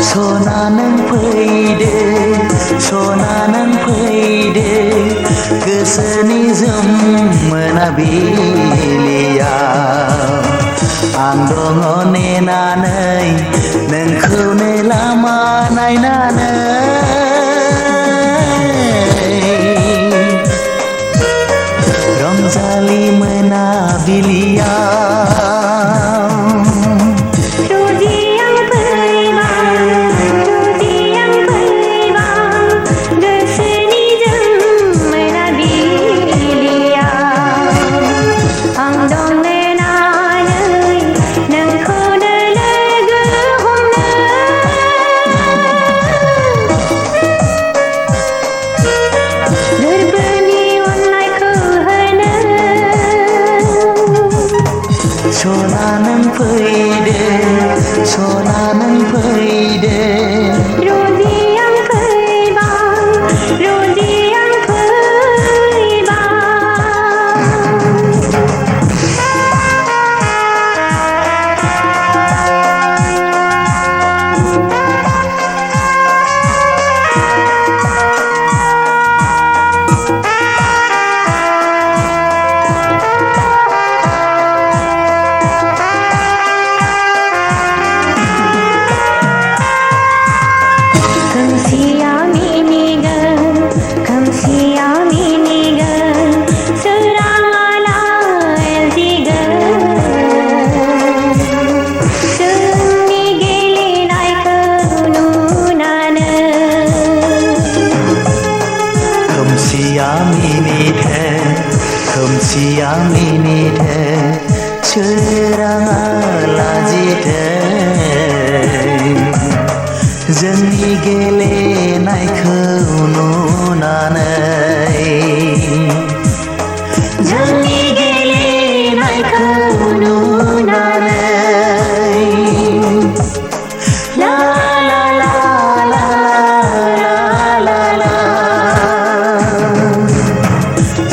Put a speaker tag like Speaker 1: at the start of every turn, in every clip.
Speaker 1: सना नों फैदो सना नों फैदो गोसोनि जोम मोनाबिलियाव आं दङ नेनानै नोंखौनो लामा नायनानै रंजालि मोनाबिलियाव सना नों फैदो सना नों फैदो
Speaker 2: रोजी आं फैबाय रोजी आं
Speaker 1: खोमसिया मिनिथो सोराङा लाजिथो जोंनि गेलेनायखौ नुनानै जोंनि गेलेनायखौ नुनानै ला ला ला ला ला ला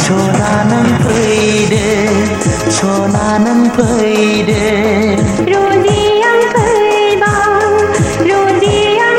Speaker 1: सना नों फैदो सना नों फैदो
Speaker 2: रोजी आं फैबाय रोजी आं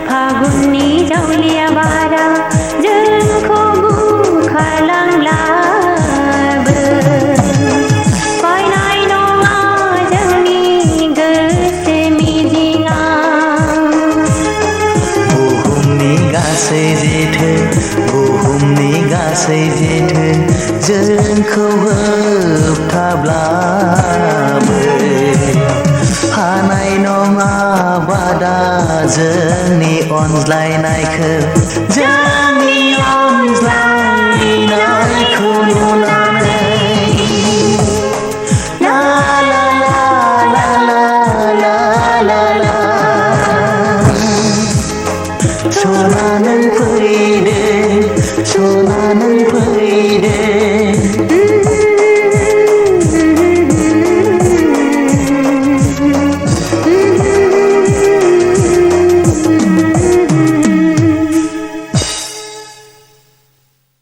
Speaker 2: फागुननि जावलिया बारा जोंखौ बुखारलांलाबो बायनाय नङा जोंनि गोसो मिजिङा
Speaker 1: बुहुमनि गासै जेथो जोंखौ होबथाब्लाबो हानाय नङा बादा जोंनि अनज्लायनायखौ नुनानै ला ला ला ला ला ला ला सना नों फैदो सना नों फैदो